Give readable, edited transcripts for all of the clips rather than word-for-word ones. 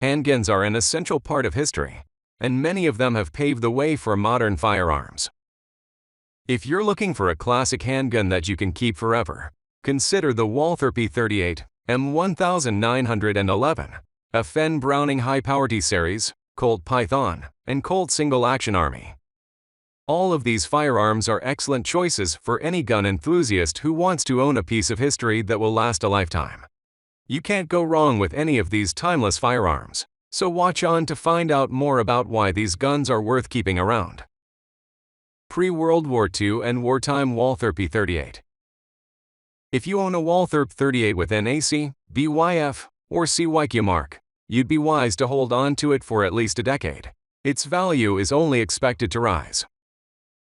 Handguns are an essential part of history, and many of them have paved the way for modern firearms. If you're looking for a classic handgun that you can keep forever, consider the Walther P38 M1911, a Fen Browning high-power T-Series, Colt Python, and Colt single-action Army. All of these firearms are excellent choices for any gun enthusiast who wants to own a piece of history that will last a lifetime. You can't go wrong with any of these timeless firearms, so watch on to find out more about why these guns are worth keeping around. Pre-World War II and wartime Walther P38. If you own a Walther P38 with an AC, BYF, or CYQ mark, you'd be wise to hold on to it for at least a decade. Its value is only expected to rise.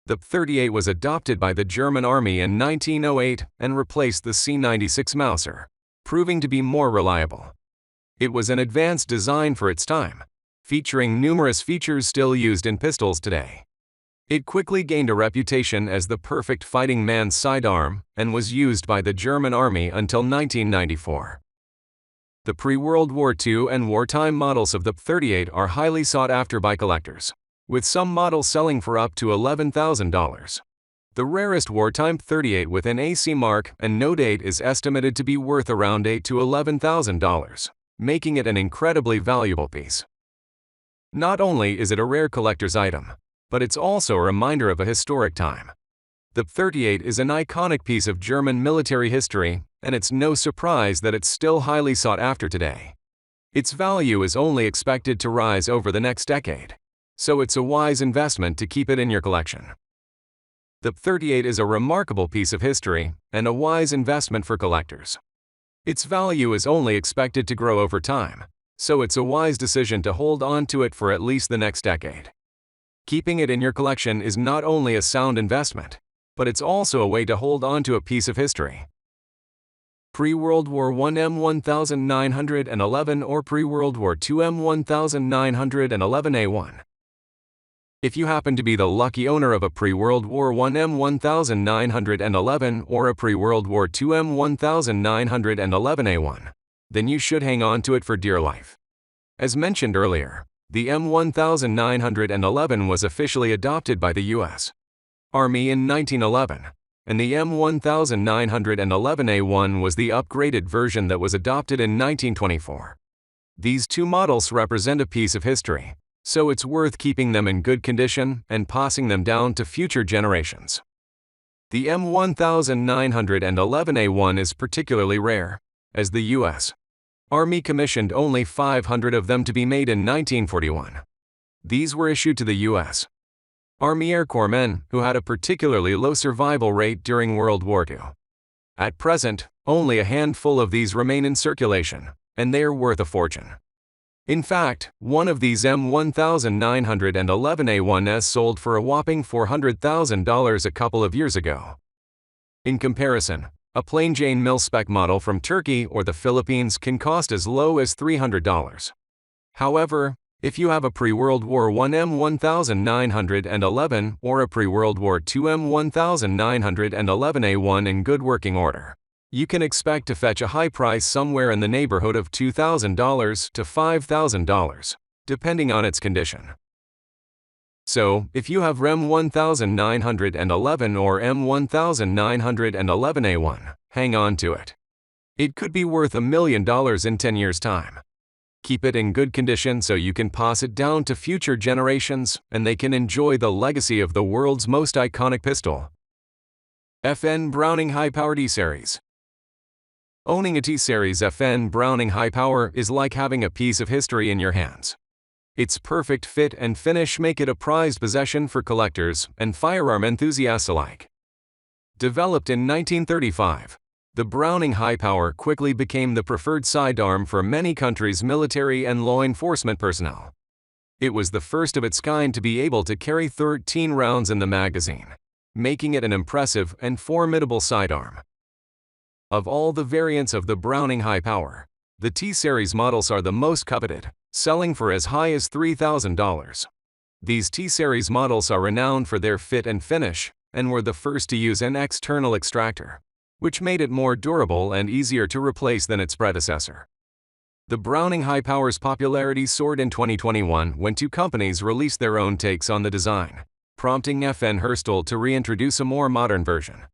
The P38 was adopted by the German Army in 1908 and replaced the C96 Mauser, proving to be more reliable. It was an advanced design for its time, featuring numerous features still used in pistols today. It quickly gained a reputation as the perfect fighting man's sidearm and was used by the German Army until 1994. The pre-World War II and wartime models of the P38 are highly sought after by collectors, with some models selling for up to $11,000. The rarest wartime P38 with an AC mark and no date is estimated to be worth around $8,000 to $11,000, making it an incredibly valuable piece. Not only is it a rare collector's item, but it's also a reminder of a historic time. The P38 is an iconic piece of German military history, and it's no surprise that it's still highly sought after today. Its value is only expected to rise over the next decade, so it's a wise investment to keep it in your collection. The P38 is a remarkable piece of history and a wise investment for collectors. Its value is only expected to grow over time, so it's a wise decision to hold on to it for at least the next decade. Keeping it in your collection is not only a sound investment, but it's also a way to hold on to a piece of history. Pre-World War I M1911 or Pre-World War II M1911A1. If you happen to be the lucky owner of a pre-World War I M1911 or a pre-World War II M1911A1, then you should hang on to it for dear life. As mentioned earlier, the M1911 was officially adopted by the U.S. Army in 1911, and the M1911A1 was the upgraded version that was adopted in 1924. These two models represent a piece of history, so it's worth keeping them in good condition and passing them down to future generations. The M1911A1 is particularly rare, as the U.S. Army commissioned only 500 of them to be made in 1941. These were issued to the U.S. Army Air Corps men who had a particularly low survival rate during World War II. At present, only a handful of these remain in circulation, and they are worth a fortune. In fact, one of these M1911A1s sold for a whopping $400,000 a couple of years ago. In comparison, a plain Jane mil-spec model from Turkey or the Philippines can cost as low as $300. However, if you have a pre-World War I M1911 or a pre-World War II M1911A1 in good working order, you can expect to fetch a high price somewhere in the neighborhood of $2,000 to $5,000, depending on its condition. So, if you have M1911 or M1911A1, hang on to it. It could be worth $1 million in 10 years' time. Keep it in good condition so you can pass it down to future generations and they can enjoy the legacy of the world's most iconic pistol. FN Browning High-Power T-Series. Owning a T-Series FN Browning High Power is like having a piece of history in your hands. Its perfect fit and finish make it a prized possession for collectors and firearm enthusiasts alike. Developed in 1935, the Browning High Power quickly became the preferred sidearm for many countries' military and law enforcement personnel. It was the first of its kind to be able to carry 13 rounds in the magazine, making it an impressive and formidable sidearm. Of all the variants of the Browning High Power, the T-Series models are the most coveted, selling for as high as $3,000. These T-Series models are renowned for their fit and finish, and were the first to use an external extractor, which made it more durable and easier to replace than its predecessor. The Browning High Power's popularity soared in 2021 when two companies released their own takes on the design, prompting FN Herstal to reintroduce a more modern version.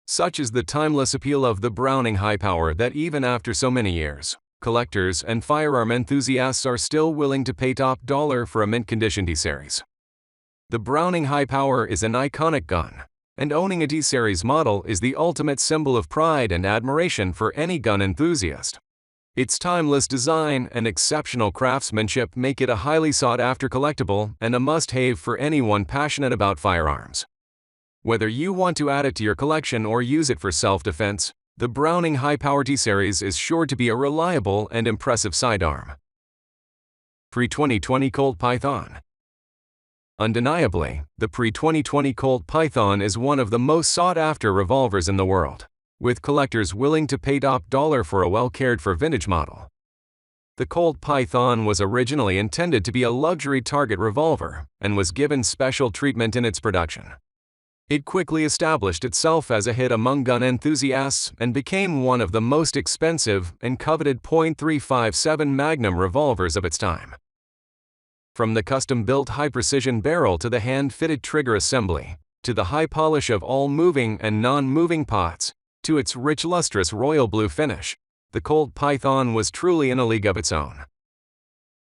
Such is the timeless appeal of the Browning High Power that even after so many years, collectors and firearm enthusiasts are still willing to pay top dollar for a mint-condition D-Series. The Browning High Power is an iconic gun, and owning a D-Series model is the ultimate symbol of pride and admiration for any gun enthusiast. Its timeless design and exceptional craftsmanship make it a highly sought-after collectible and a must-have for anyone passionate about firearms. Whether you want to add it to your collection or use it for self-defense, the Browning High Power D-Series is sure to be a reliable and impressive sidearm. Pre-2020 Colt Python. Undeniably, the pre-2020 Colt Python is one of the most sought-after revolvers in the world, with collectors willing to pay top dollar for a well-cared-for vintage model. The Colt Python was originally intended to be a luxury target revolver and was given special treatment in its production. It quickly established itself as a hit among gun enthusiasts and became one of the most expensive and coveted .357 Magnum revolvers of its time. From the custom-built high-precision barrel to the hand-fitted trigger assembly, to the high polish of all moving and non-moving pots, to its rich lustrous royal blue finish, the Colt Python was truly in a league of its own.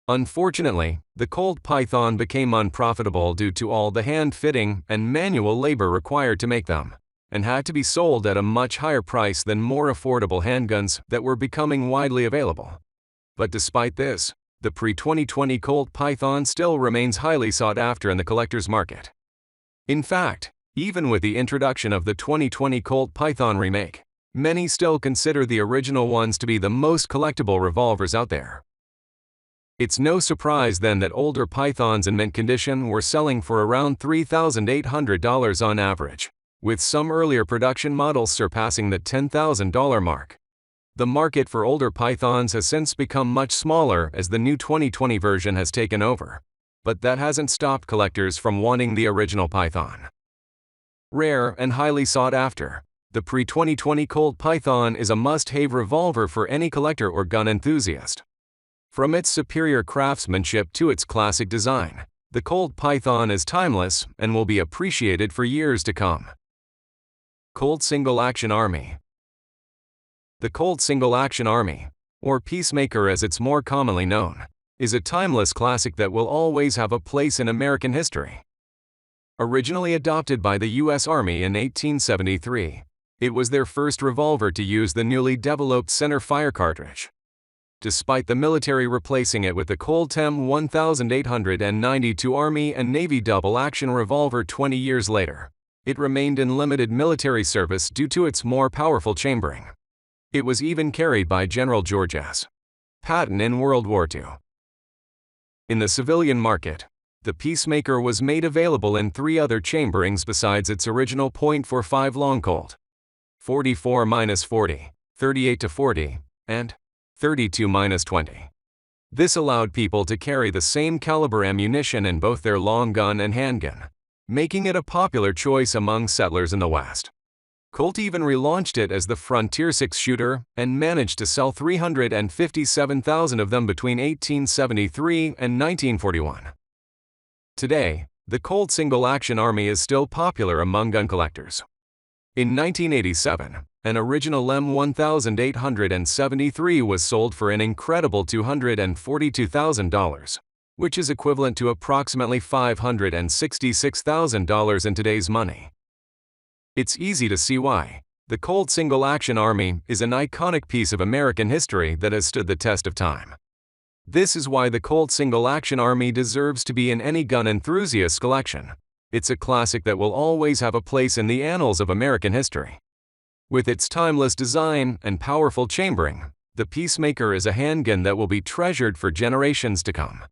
Unfortunately, the Colt Python became unprofitable due to all the hand-fitting and manual labor required to make them, and had to be sold at a much higher price than more affordable handguns that were becoming widely available. But despite this, the pre-2020 Colt Python still remains highly sought after in the collector's market. In fact, even with the introduction of the 2020 Colt Python remake, many still consider the original ones to be the most collectible revolvers out there. It's no surprise then that older Pythons in mint condition were selling for around $3,800 on average, with some earlier production models surpassing the $10,000 mark. The market for older Pythons has since become much smaller as the new 2020 version has taken over, but that hasn't stopped collectors from wanting the original Python. Rare and highly sought after, the pre-2020 Colt Python is a must-have revolver for any collector or gun enthusiast. From its superior craftsmanship to its classic design, the Colt Python is timeless and will be appreciated for years to come. Colt Single Action Army. The Colt Single Action Army, or Peacemaker as it's more commonly known, is a timeless classic that will always have a place in American history. Originally adopted by the U.S. Army in 1873, it was their first revolver to use the newly developed center fire cartridge. Despite the military replacing it with the Colt M1892 Army and Navy double-action revolver 20 years later, it remained in limited military service due to its more powerful chambering. It was even carried by General George S. Patton in World War II. In the civilian market, the Peacemaker was made available in 3 other chamberings besides its original .45 long Colt: 44-40, 38-40, and 32-20. This allowed people to carry the same caliber ammunition in both their long gun and handgun, making it a popular choice among settlers in the West. Colt even relaunched it as the Frontier 6-shooter and managed to sell 357,000 of them between 1873 and 1941. Today, the Colt Single Action Army is still popular among gun collectors. In 1987, an original M1873 was sold for an incredible $242,000, which is equivalent to approximately $566,000 in today's money. It's easy to see why. The Colt Single Action Army is an iconic piece of American history that has stood the test of time. This is why the Colt Single Action Army deserves to be in any gun enthusiast's collection. It's a classic that will always have a place in the annals of American history. With its timeless design and powerful chambering, the Peacemaker is a handgun that will be treasured for generations to come.